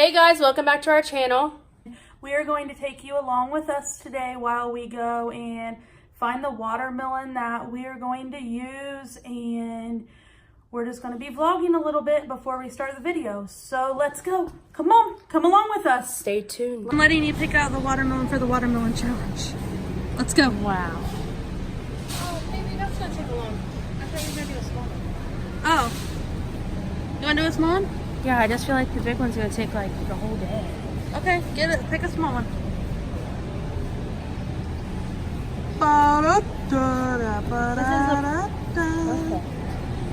Hey guys, welcome back to our channel. We are going to take you along with us today while we go and find the watermelon that we are going to use, and we're just going to be vlogging a little bit before we start the video. So let's go. Come on, come along with us. Stay tuned. I'm letting you pick out the watermelon for the watermelon challenge. Let's go. Wow. Oh, maybe that's going to take long. I thought you were going to do a small one. Oh. You want to do a small one? Yeah, I just feel like the big one's going to take like the whole day. Okay, get it. Pick a small one.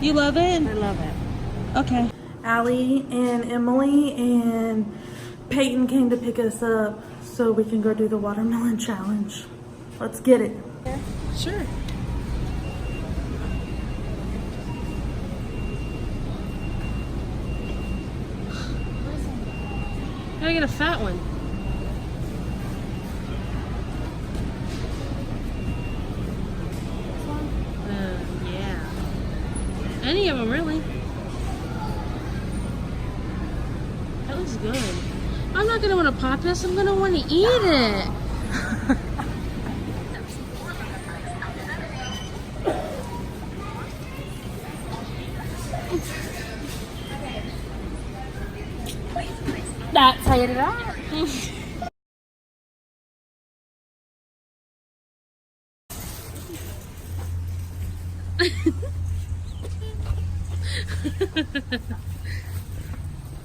You love it? I love it. Okay. Allie and Emily and Peyton came to pick us up so we can go do the watermelon challenge. Let's get it. Yeah, sure. Gotta get a fat one. Yeah. Any of them, really. That looks good. I'm not gonna want to pop this. I'm gonna want to eat it. That's how you do that.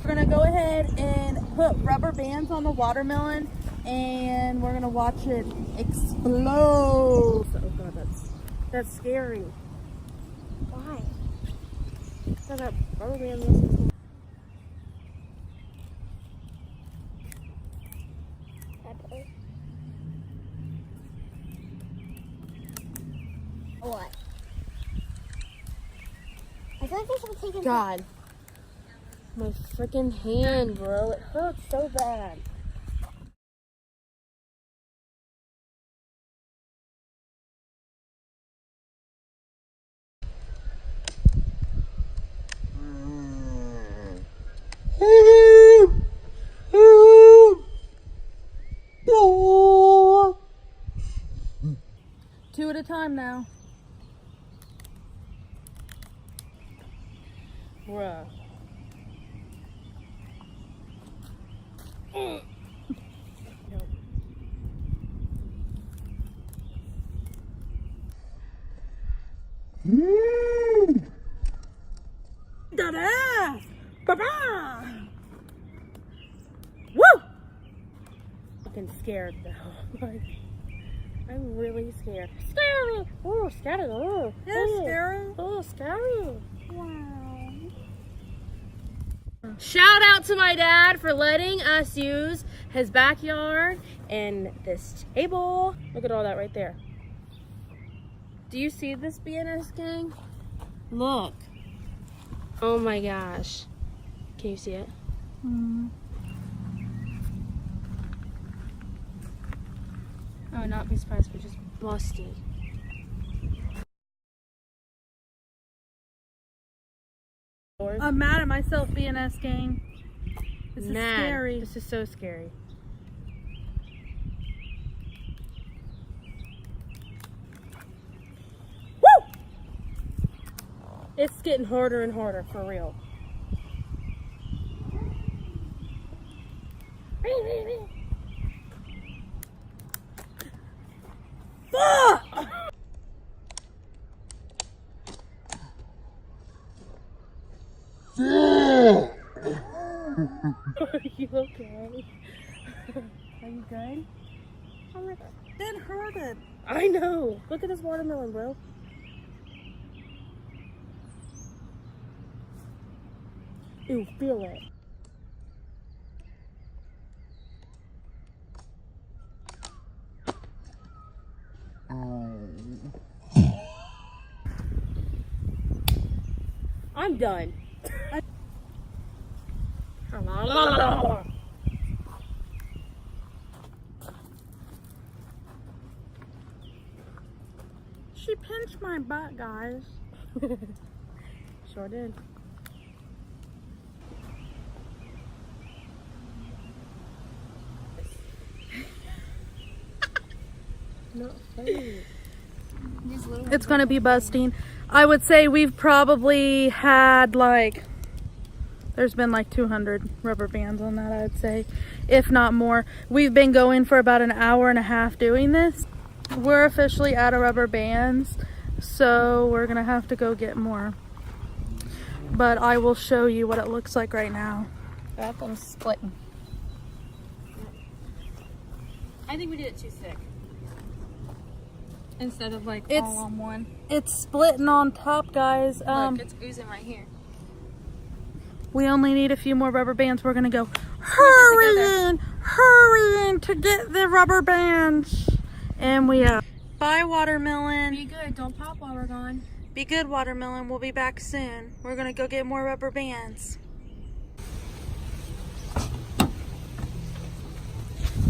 We're gonna go ahead and put rubber bands on the watermelon and we're gonna watch it explode. Oh god, that's scary. Why? So that rubber band looks cool. What? I feel like I should have taken. God. My freaking hand, bro. It hurts so bad. Two at a time now. Bruh. Da-da! Ba-ba! Woo! Fucking scared though. Like, I'm really scared. Scary! Oh, scary. Oh, It's scary. Oh, scary. Wow. Shout out to my dad for letting us use his backyard and this table. Look at all that right there. Do you see this BNS gang? Look. Oh my gosh. Can you see it? I would not be surprised if it's just busty. I'm mad at myself, BNS gang. This is Mad. scary. This is so scary. Woo! It's getting harder and harder, for real. Fuck! Are you okay? Are you good? It hurted. I know. Look at this watermelon, bro. Ew, feel it. I'm done. She pinched my butt, guys. Sure did. Not funny. It's gonna be busting. I would say we've probably had like, there's been like 200 rubber bands on that, I'd say, if not more. We've been going for about an hour and a half doing this. We're officially out of rubber bands, so we're gonna have to go get more. But I will show you what it looks like right now. That one's splitting. I think we did it too thick. Instead of like all on one. It's splitting on top, guys. Look, it's oozing right here. We only need a few more rubber bands. We're gonna go hurrying to get the rubber bands. And we bye, watermelon. Be good, don't pop while we're gone. Be good, watermelon. We'll be back soon. We're gonna go get more rubber bands.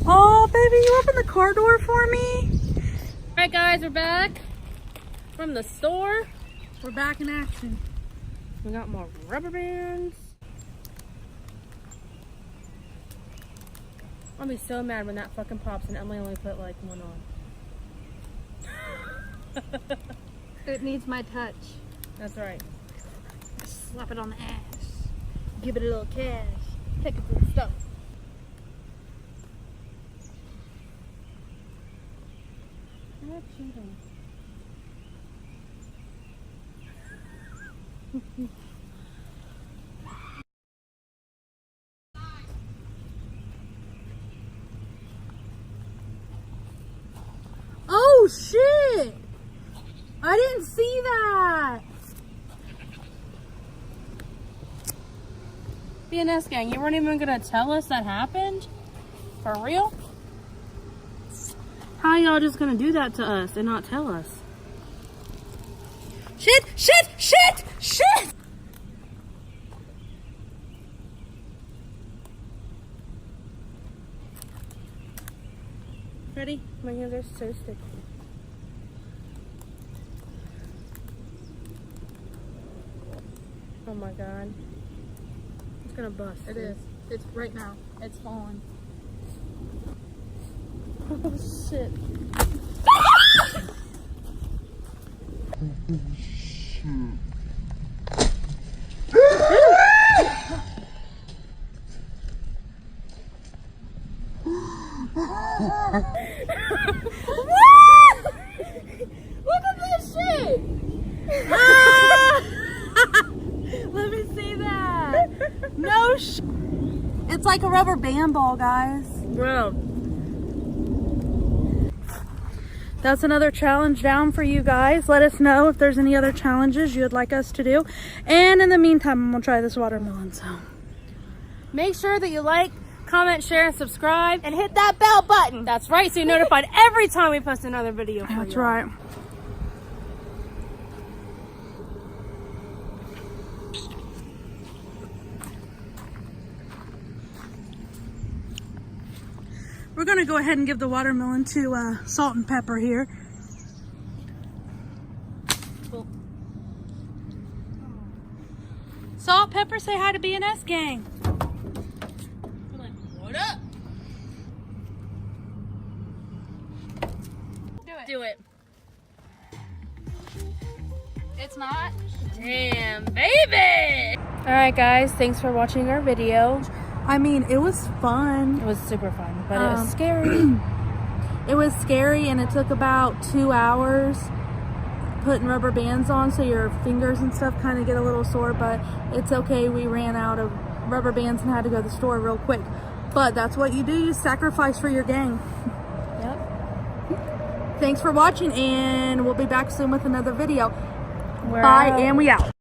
Oh, baby, you open the car door for me? Alright guys, we're back from the store. We're back in action. We got more rubber bands. I'll be so mad when that fucking pops and Emily only put like one on. It needs my touch. That's right. Slap it on the ass. Give it a little cash. Take it to the stuff. Not cheating. Oh shit! I didn't see that. BNS gang, you weren't even gonna tell us that happened? For real? How y'all just gonna do that to us and not tell us? Shit! Shit! Shit! Shit! Ready? My hands are so sticky. Oh my god. It's gonna bust. It is. It's right now. It's falling. Oh shit. Look at this shit! Let me see that. No sh. It's like a rubber band ball, guys. Bro. That's another challenge down for you guys. Let us know if there's any other challenges you would like us to do. And in the meantime, I'm gonna try this watermelon. So Make sure that you like, comment, share, and subscribe. And hit that bell button. That's right, so you're notified every time we post another video for that's you. right. We're gonna go ahead and give the watermelon to Salt and Pepper here. Cool. Salt, Pepper, say hi to BNS gang. We're like, what up? Do it. It's not. Damn, baby! Alright guys, thanks for watching our video. I mean, it was fun. It was super fun, but it was scary. It was scary, and it took about 2 hours putting rubber bands on, so your fingers and stuff kind of get a little sore, but it's okay. We ran out of rubber bands and had to go to the store real quick. But that's what you do. You sacrifice for your gang. Yep. Thanks for watching, and we'll be back soon with another video. We're Bye, out. and we out.